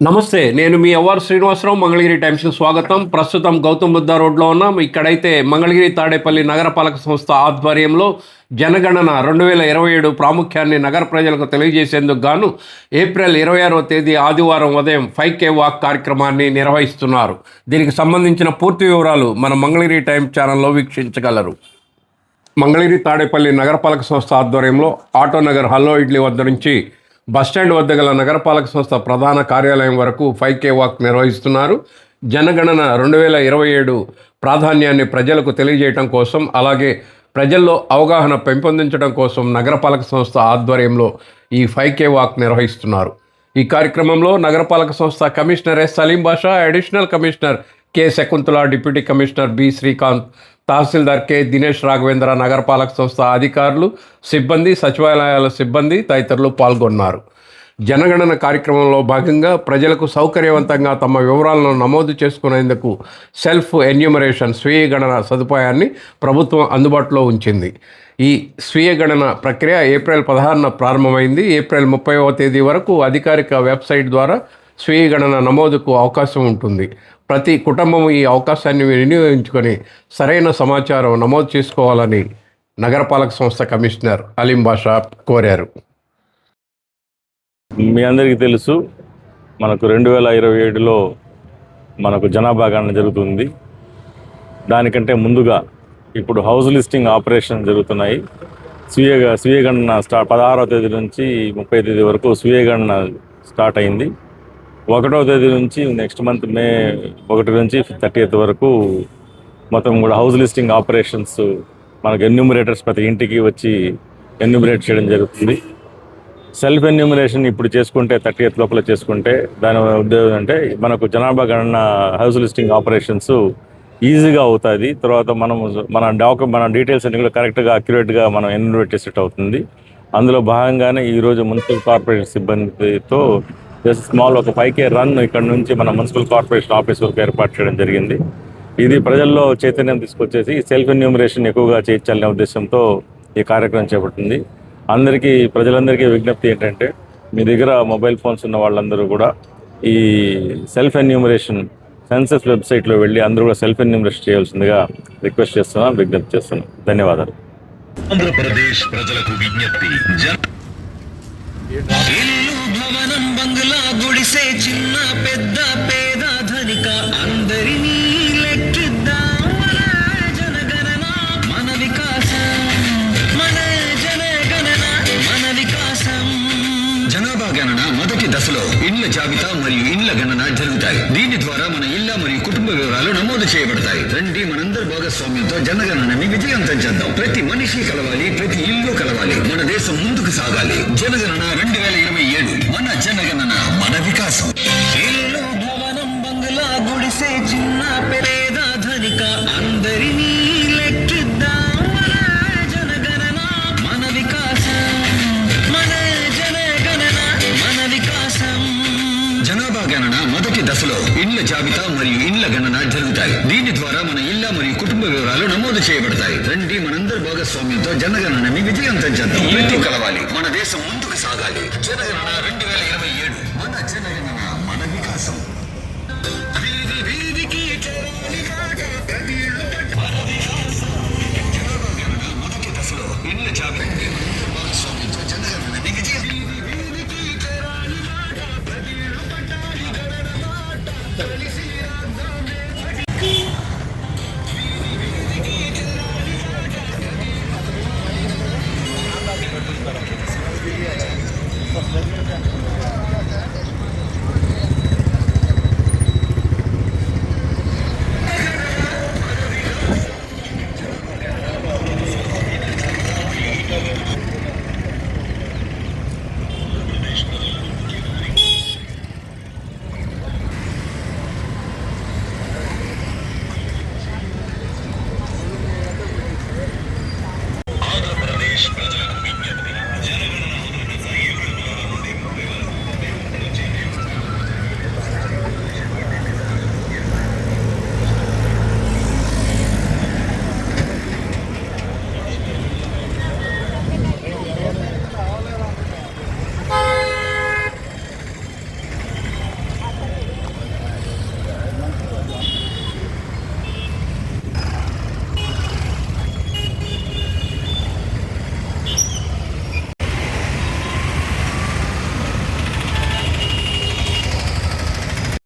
నమస్తే, నేను మీ అవర్ శ్రీనివాసరావు. మంగళగిరి టైమ్స్కి స్వాగతం. ప్రస్తుతం గౌతమ్ బుద్ధ రోడ్లో ఉన్నాం. ఇక్కడైతే మంగళగిరి తాడేపల్లి నగరపాలక సంస్థ ఆధ్వర్యంలో జనగణన 2027 ప్రాముఖ్యాన్ని నగర ప్రజలకు తెలియజేసేందుకు గాను ఏప్రిల్ 26వ తేదీ ఆదివారం ఉదయం 5K వాక్ కార్యక్రమాన్ని నిర్వహిస్తున్నారు. దీనికి సంబంధించిన పూర్తి వివరాలు మన మంగళగిరి టైమ్స్ ఛానల్లో వీక్షించగలరు. మంగళగిరి తాడేపల్లి నగరపాలక సంస్థ ఆధ్వర్యంలో ఆటో నగర్ హల్లో ఇడ్లీ వద్ద నుంచి బస్టాండ్ వద్ద గల నగరపాలక సంస్థ ప్రధాన కార్యాలయం వరకు 5K వాక్ నిర్వహిస్తున్నారు. జనగణన 2027 ప్రాధాన్యాన్ని ప్రజలకు తెలియజేయడం కోసం, అలాగే ప్రజల్లో అవగాహన పెంపొందించడం కోసం నగరపాలక సంస్థ ఆధ్వర్యంలో ఈ 5K వాక్ నిర్వహిస్తున్నారు. ఈ కార్యక్రమంలో నగరపాలక సంస్థ commissioner S Saleem Basha, additional commissioner K Shakuntala, deputy commissioner B Srikanth, tahsildar K Dinesh Raghavendra, నగరపాలక సంస్థ అధికారులు, సిబ్బంది, సచివాలయాల సిబ్బంది తదితరులు పాల్గొన్నారు. జనగణన కార్యక్రమంలో భాగంగా ప్రజలకు సౌకర్యవంతంగా తమ వివరాలను నమోదు చేసుకునేందుకు సెల్ఫ్ ఎన్యూమరేషన్ స్వీయ గణన సదుపాయాన్ని ప్రభుత్వం అందుబాటులో ఉంచింది. ఈ స్వీయ గణన ప్రక్రియ ఏప్రిల్ 16న ప్రారంభమైంది. ఏప్రిల్ 30వ తేదీ వరకు అధికారిక వెబ్సైట్ ద్వారా స్వీయ గణన నమోదుకు అవకాశం ఉంటుంది. ప్రతి కుటుంబం ఈ అవకాశాన్ని వినియోగించుకొని సరైన సమాచారం నమోదు చేసుకోవాలని నగరపాలక సంస్థ కమిషనర్ అలీం బాషా కోరారు. మీ అందరికీ తెలుసు, మనకు 2027లో మనకు జనాభా గణన జరుగుతుంది. దానికంటే ముందుగా ఇప్పుడు హౌస్ లిస్టింగ్ ఆపరేషన్ జరుగుతున్నాయి. స్వీయ గణన 16వ తేదీ నుంచి 30వ తేదీ వరకు స్వీయ గణన స్టార్ట్ అయింది. 1వ తేదీ నుంచి నెక్స్ట్ మంత్ మే 1 నుంచి 30th వరకు మొత్తం కూడా హౌస్ లిస్టింగ్ ఆపరేషన్స్ మనకు ఎన్యూమరేటర్స్ ప్రతి ఇంటికి వచ్చి ఎన్యూమరేట్ చేయడం జరుగుతుంది. సెల్ఫ్ ఎన్యూమరేషన్ ఇప్పుడు చేసుకుంటే 30th లోపల చేసుకుంటే దాని ఉద్దేశం అంటే మనకు జనాభా గణన హౌస్ లిస్టింగ్ ఆపరేషన్స్ ఈజీగా అవుతుంది. తర్వాత మన డీటెయిల్స్ అన్ని కూడా కరెక్ట్గా అక్యురేట్గా మనం ఎన్యూమరేట్ చేసేట్ అవుతుంది. అందులో భాగంగానే ఈరోజు మున్సిపల్ కార్పొరేషన్ సిబ్బందితో స్మాల్ ఒక 5K రన్ ఇక్కడ నుంచి మన మున్సిపల్ కార్పొరేషన్ ఆఫీస్ వరకు ఏర్పాటు చేయడం జరిగింది. ఇది ప్రజల్లో చైతన్యం తీసుకొచ్చేసి సెల్ఫ్ ఎన్యూమరేషన్ ఎక్కువగా చేయించాలనే ఉద్దేశంతో ఈ కార్యక్రమం చేపట్టింది. ప్రజలందరికీ విజ్ఞప్తి ఏంటంటే, మీ దగ్గర మొబైల్ ఫోన్స్ ఉన్న వాళ్ళందరూ కూడా ఈ సెల్ఫ్ ఎన్యూమరేషన్ సెన్సస్ వెబ్సైట్లో వెళ్ళి అందరూ కూడా సెల్ఫ్ ఎన్యూమరేషన్ చేయాల్సిందిగా రిక్వెస్ట్ చేస్తున్నాం, విజ్ఞప్తి చేస్తున్నాం. ధన్యవాదాలు. ఆంధ్రప్రదేశ్ ప్రజలకు విజ్ఞప్తి. భవనం, బంగ్లా, గుడిసే, చిన్న పెద్ద, పేద, ధనిక అందరినీ లెక్కిద్దాం. జనగణన మన వికాసం, మన జనగణన మన వికాసం. జనాభా గణన మొదటి దశలో ఇళ్ల జాబితా మరియు ఇళ్ల గణన జరుగుతాయి. దీని ద్వారా మన ఇళ్ల మరియు కుటుంబ వివరాలు నమోదు చేయబడతాయి. రండి, మనందరి భాగస్వామ్యంతో జనగణనని విజయవంతం చేద్దాం. ప్రతి మనిషి కలవాలి, ప్రతి ఇల్లు కలవాలి, మన దేశం ముందుకు సాగాలి. జనగణన 2027, మన జనగణన మన వికాసం. ఇల్లు, భవనం, బంగ్లా, గుడిసే, చిన్న పేద, ధనిక అందరినీ లెక్కిద్దాం. జనగణన మన వికాసం, మన జనగణన మన వికాసం. జనాభా గణన మొదటి దశలో ఇళ్ల జాబితా మరియు ఇళ్ల గణన జరుగుతాయి. దీని ద్వారా మన ఇళ్ల మరియు కుటుంబ వివరాలు నమోదు చేయబడతాయి. రండి, మనందరి భాగస్వామ్యంతో జనగణనని విజయవంతం చేద్దాం. ప్రతి కలవాలి, మన దేశం ముందు